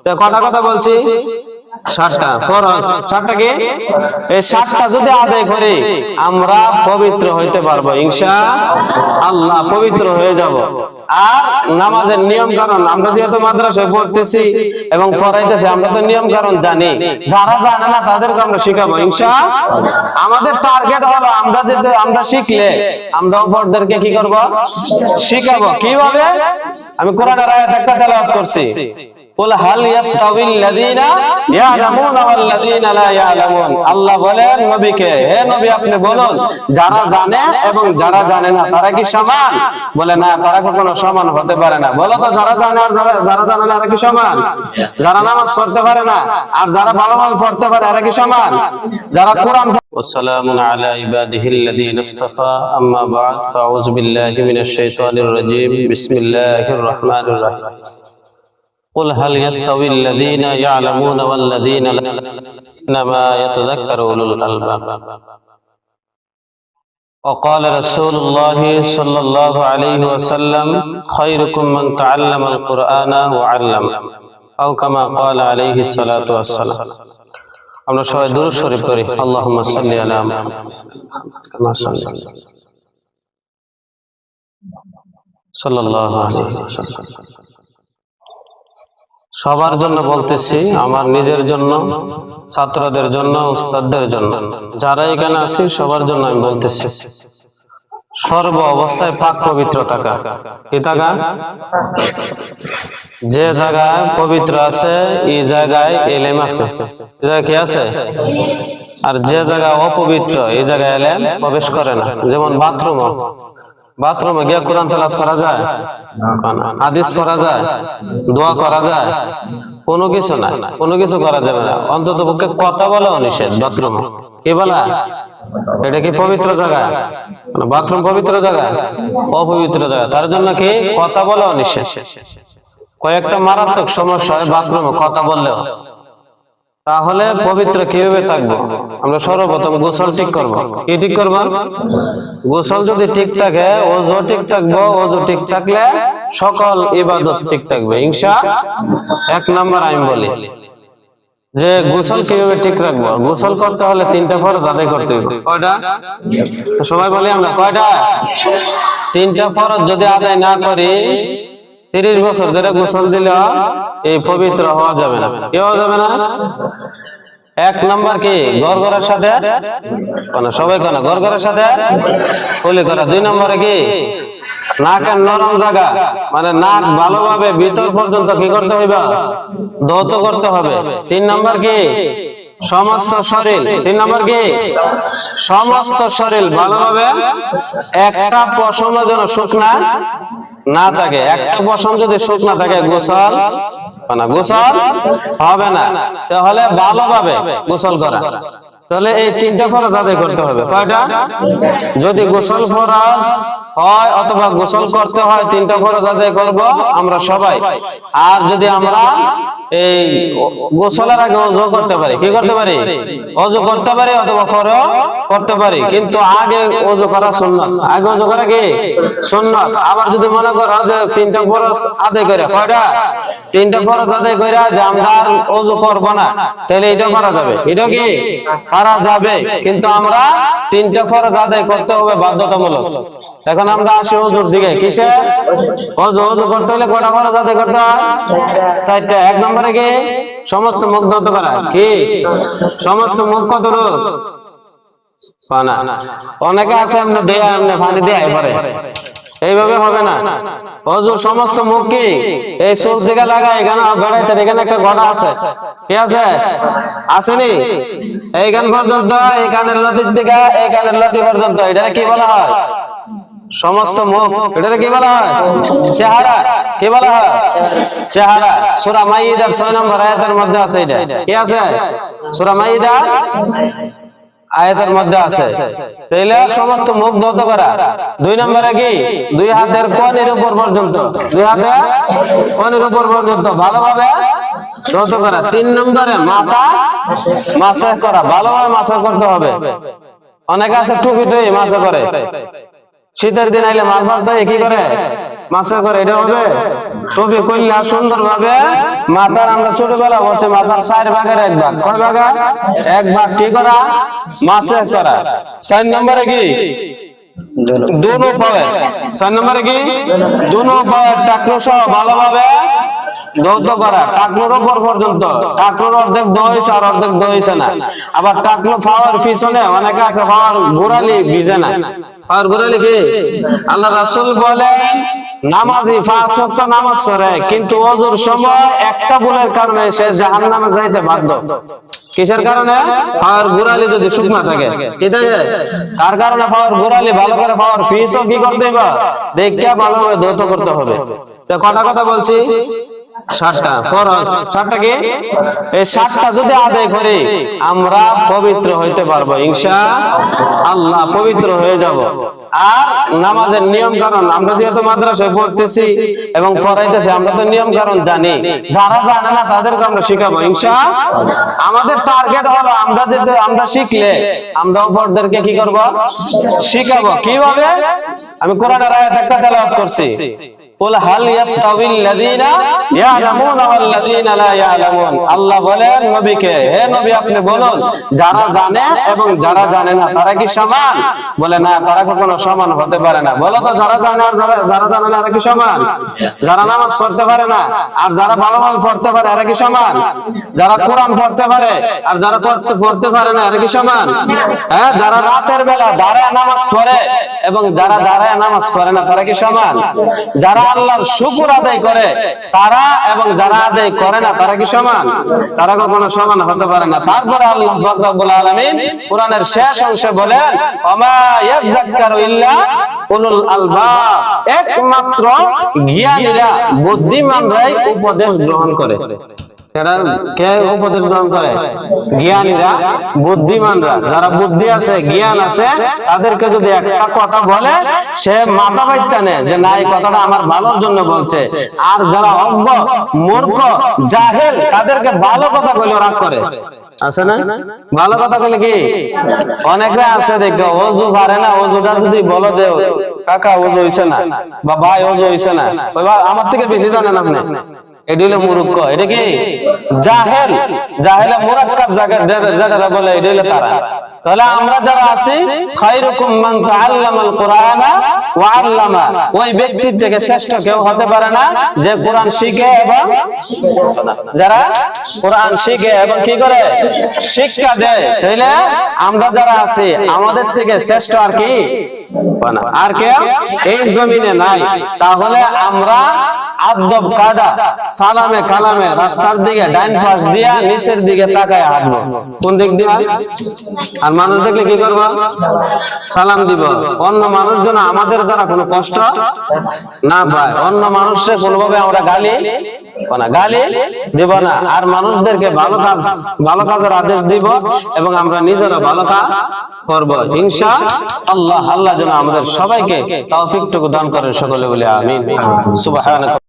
কটা কথা বলছি? 7টা ফরজ। 7টা কি? এই 7টা যদি আদায় করি আমরা পবিত্র হইতে পারবো ইনশাআল্লাহ, পবিত্র হয়ে যাব। আর নামাজের নিয়ম কারণ আমরা যেহেতু মাদ্রাসায় পড়তেছি এবং পড়াইতেছি, আমরা তো নিয়ম কারণ জানি। যারা জানে না তাদেরকে আমরা শিখাবো ইনশাআল্লাহ। আমাদের টার্গেট হলো আমরা শিখলে আমরা অপরদেরকে কি করব? শিখাবো। কিভাবে? আমি কোরআনের আয়াত একটা তেলাওয়াত করছি, কুল হাল ইয়াস্তাবিল লাযিনা ইয়ালামুনা ওয়াল লাযিনা লা ইয়ালামুন। আল্লাহ বলেন নবীকে, হে নবী আপনি বলুন যারা জানে এবং যারা জানে না তারা কি সমান? বলে না, তারা কখনো সমান হতে পারে না। বলো তো যারা জানে আর যারা জানে না এরা কি সমান? যারা নামাজ পড়তে পারে না আর যারা ভালোভাবে পড়তে পারে এরা কি সমান? যারা কোরআন والسلام على عباده الذين اصطفى أما بعد فأعوذ بالله من الشيطان الرجيم بسم الله الرحمن الرحيم قل هل يستوي الذين يعلمون والذين لا يعلمون إنما يتذكر أولو الألباب وقال رسول الله صلى الله عليه وسلم خيركم من تعلم القرآن وعلمه أو كما قال عليه الصلاة والسلام আমরা সবাই দুরূদ শরীফ পড়ি। আল্লাহুম্মা সাল্লি আলা মুহাম্মাদ কামা সাল্লাল্লাহু সাল্লাল্লাহু আলাইহি ওয়াসাল্লাম। সবার জন্য বলতেছি, আমার নিজের জন্য, ছাত্রদের জন্য, উস্তাদদের জন্য, যারা এখানে আছি সবার জন্য আমি বলতেছি, সর্ব অবস্থায় পাক পবিত্র থাকা। কি থাকা? যে জায়গায় পবিত্র আছে এই জায়গায় ইলম আছে। এই জায়গায় কি আছে? আর যে জায়গায় অপবিত্র এই জায়গায় ইলম প্রবেশ করে না। যেমন বাথরুমে গিয়ে কোরআন তেলাওয়াত করা যায়? হাদিস পড়া যায়? দোয়া করা যায়? কোনো কিছু না, কোনো কিছু করা যাবে না। অন্তত পক্ষে কথা বলাও নিষেধ বাথরুমে। কি বলা? এটা কি পবিত্র জায়গা? বাথরুম পবিত্র জায়গা? অপবিত্র জায়গা। তার জন্য কি কথা বলাও নিষেধ। কয়েকটা মারাত্মক সমস্যা হয় বাথরুমে কথা বললেও। তাহলে পবিত্র কিভাবে থাকবো? আমরা সর্বপ্রথম গোসল ঠিক করবো। কি ঠিক করবো? গোসল যদি ঠিক থাকে ওযু ঠিক থাকবো। ওযু ঠিক থাকলে সকল ইবাদত ঠিক থাকবে ইনশাআল্লাহ। 1 নাম্বার আমি বলি যে গোসল কিভাবে ঠিক রাখবো। গোসল করতে হলে 3টা ফরজ আদায় করতে হবে। কয়টা? সবাই বলি আমরা কয়টা? 3টা ফরজ যদি আদায় না করি 30 বছর ধরে গোসল দিলে এই পবিত্র হওয়া যাবে না। কি হওয়া যাবে না? 1 নাম্বার কি? গড়গড়ের সাথে সবাই কোন গড়গড়ের সাথে কুলি করা। 2 নম্বরে কি? নাকের নরম জায়গা মানে নাক ভালোভাবে ভিতর পর্যন্ত কি করতে হইবে? ধৌত করতে হবে। 3 নাম্বার কি? সমস্ত শরীর। 3 নাম্বার কি? সমস্ত শরীর ভালোভাবে একটা পশম যেন শুকনা না থাকে। একটা পশম যদি শুকনা থাকে গোসল হবে না। তাহলে ভালোভাবে গোসল করা। তাহলে এই 3টা ফরজ আদায় করতে হবে। কয়টা? যদি গোসল ফরজ হয় অথবা গোসল করতে হয় 3টা ফরজ আদায় করব আমরা সবাই। আর যদি আমরা এই গোসলের আগে ওযু করতে পারি, কি করতে পারি? ওযু করতে পারি অথবা ফরজ করতে পারি, কিন্তু আগে ওযু করা সুন্নাত। আগে ওযু করা কি সুন্নাত। আবার যদি মনে করো যে 3টা ফরজ আদায় করে, কয়টা? 3টা ফরজ আদায় করে যে আমরা আর ওযু করব না, তাহলে এটা করা যাবে। এটা কি করা যাবে, কিন্তু আমরা 3টা ফরজ আদায় করতে হবে বাধ্যতামূলক। এখন আমরা আসি ওযুর দিকে। কিসে? ওযু করতে হলে কয়টা ফরজ আদায় করতে হয়? 4টা। 1 নম্বরে কি? সমস্ত মুখ ধৌত করা। কি? সমস্ত মুখ কতটুক? পানা। অনেকে আছে এমনি দেয়া এমনি পানি দেয়া পরে, এইভাবে হবে না। ওযু সমস্ত মুখ কি এই চোখ দিকে লাগা, এখানে বেড়াইতে এখানে একটা গড়া আছে। কি আছে? আসেনি? এইখান পর্যন্ত, এইখানের লতির দিকে এইখানের লতি পর্যন্ত। এটা কি বলা হয়? সমস্ত মুখ। এটা কি বলা হয়? চেহারা। কি বলা হয়? চেহারা। সূরা মাইদার 6 নম্বর আয়াতের মধ্যে আছে এটা। কি আছে? সূরা মাইদা আয়াতের মধ্যে আছে। তাইলে সমস্ত মুখ ধৌত করা। 2 নম্বরে কি? 2 হাতের কোণের উপর পর্যন্ত। 2 হাতের কোণের উপর পর্যন্ত ভালোভাবে ধৌত করা। 3 নম্বরে মাথা মাসাজ করা। ভালোভাবে মাসাজ করতে হবে। অনেকে আছে টুপি তো মাসাজ করে। শীতের দিন আইলে মাথার তো কি করে? মাসাজ করে। এটা হবে টুপি করলে সুন্দর ভাবে মাথার, আমরা ছোটবেলা বলছি মাথার 4 ভাগের 1 ভাগ, কয় ভাগ? 1 ভাগ কি করা? মাসেজ করা। 4 নম্বরে কি? দুনো পায়ে। 4 নম্বরে কি? দুনো পায়ে টাকলো সহ ভালোভাবে দৌত করা, টাকলোর উপর পর্যন্ত। টাকলোর অর্ধেক দইছে আর অর্ধেক দইছে না। আবার টাকলো পাওয়ার পিছনে অনেকে আছে পাওয়ার গোড়ালি ভিজে না। পাওয়ার গোড়ালি কি? আল্লাহ রাসূল বলেন নামাজি 5 ওয়াক্ত নামাজ পড়ে, কিন্তু ওযুর সময় একটা ভুলের কারণে সে জাহান্নামে যাইতে বাধ্য। কিসের কারণে? পাওয়ার গোড়ালি যদি শুকনা থাকে, কি থাকে? তার কারণে পাওয়ার গোড়ালি ভালো করে পাওয়ার ফিসও কি করতে হবে? দেখে ভালোভাবে দৌত করতে হবে। তো কটা কথা বলছি? 7টা ফরজ। 7টা কি? এই 7টা যদি আদায় করি আমরা পবিত্র হইতে পারবো ইনশাআল্লাহ, পবিত্র হয়ে যাব। আর নামাজের নিয়ম কারণ আমরা যেহেতু মাদ্রাসায় পড়তেছি এবং পড়াইতেছি, আমরা তো নিয়ম কারণ জানি। যারা জানে না তাদেরকে আমরা শিখাবো ইনশাআল্লাহ। আমাদের টার্গেট হলো আমরা শিখলে আমরা অপরদেরকে কি করব? শিখাবো। কিভাবে? আমি কোরআনের আয়াত একটা তেলাওয়াত করছি, কুল হাল ইয়াস্তাবিল লাযিনা ইয়ালামুনা ওয়াল লাযিনা লা ইয়ালামুন। আল্লাহ বলেন নবীকে, হে নবী আপনি বলুন যারা জানে এবং যারা জানে না তারা কি সমান? বলে না, তারা কখনো সমান হতে পারে না। বলো তো যারা জানে আর যারা জানে না এরা কি সমান? যারা নামাজ পড়তে পারে না আর যারা ভালোভাবে পড়তে পারে এরা কি সমান? যারা কোরআন পড়তে পারে আর যারা পড়তে পারে না এরা কি সমান? হ্যাঁ, যারা রাতের বেলা দাঁড়ায় নামাজ পড়ে এবং যারা দাঁড়ায় নামাজ পড়ে না তারা কি সমান? যারা আল্লাহর শুকর আদায় করে তারা এবং যারা আদায় করে না তারা কি সমান? তারা কখনো সমান হতে পারে না। তারপরে আল্লাহ পাক রব্বুল আলামিন কোরআনের শেষ অংশে বলেন ওমা ইয়াযাক্কারু ইল্লা উলুল আলবাব, একমাত্র জ্ঞানীরা বুদ্ধিমানরাই উপদেশ গ্রহণ করে। কে উপদেশ গ্রহণ করে? জ্ঞানীরা, বুদ্ধিমানরা। যারা বুদ্ধি আছে, জ্ঞান আছে, তাদেরকে যদি একটা কথা বলে সে মাথা বাইতে নেয় যে না, এই কথাটা আমার ভালোর জন্য বলছে। আর যারা অজ্ঞ, মূর্খ, জাহেল তাদেরকে ভালো কথা বলে রাগ করে। আছে না? ভালো কথা বলে কি অনেকে আছে দেখো ওযু পারে না, ওযুটা যদি বলো যে কাকা ওযু হইছে না বা ভাই ওযু হইছে না, আমার থেকে বেশি জানেন আপনি, এটা হলো মূর্খ। এটা কি? জাহেল। জাহেলে মুরাক্কাব জায়গাটা বলে এটা হলো তারা। তাহলে আমরা যারা আছি খায়রুকুম মান তাআল্লামাল কুরআনা ওয়া আল্লামা, ওই ব্যক্তির থেকে শ্রেষ্ঠ কেউ হতে পারে না যে কোরআন শিখে এবং যারা কোরআন শিখে এবং কি করে? শিক্ষা দেয়। তাহলে আমরা যারা আছি আমাদের থেকে শ্রেষ্ঠ আর কি? আর কেউ এই জমিনে নাই। তাহলে আমরা আদব কায়দা, সালামে কালামে রাস্তার দিকে ডাইন পাশ দিয়া নিচের দিকে তাকায় হাঁটবো। কোন দিক দিয়ে? আর মানুষ দেখলে কি করবো? সালাম দিব। অন্য মানুষ যেন আমাদের দ্বারা কোনো কষ্ট না পায়, অন্য মানুষকে কোনোভাবে আমরা গালি দিব না। আর মানুষদেরকে ভালো কাজের আদেশ দিব এবং আমরা নিজেরা ভালো কাজ করব ইনশাআল্লাহ। আল্লাহ যেন আমাদের সবাইকে তৌফিকটুকু দান করেন, সকলে বলে আমিন। সুবহানাল্লাহ।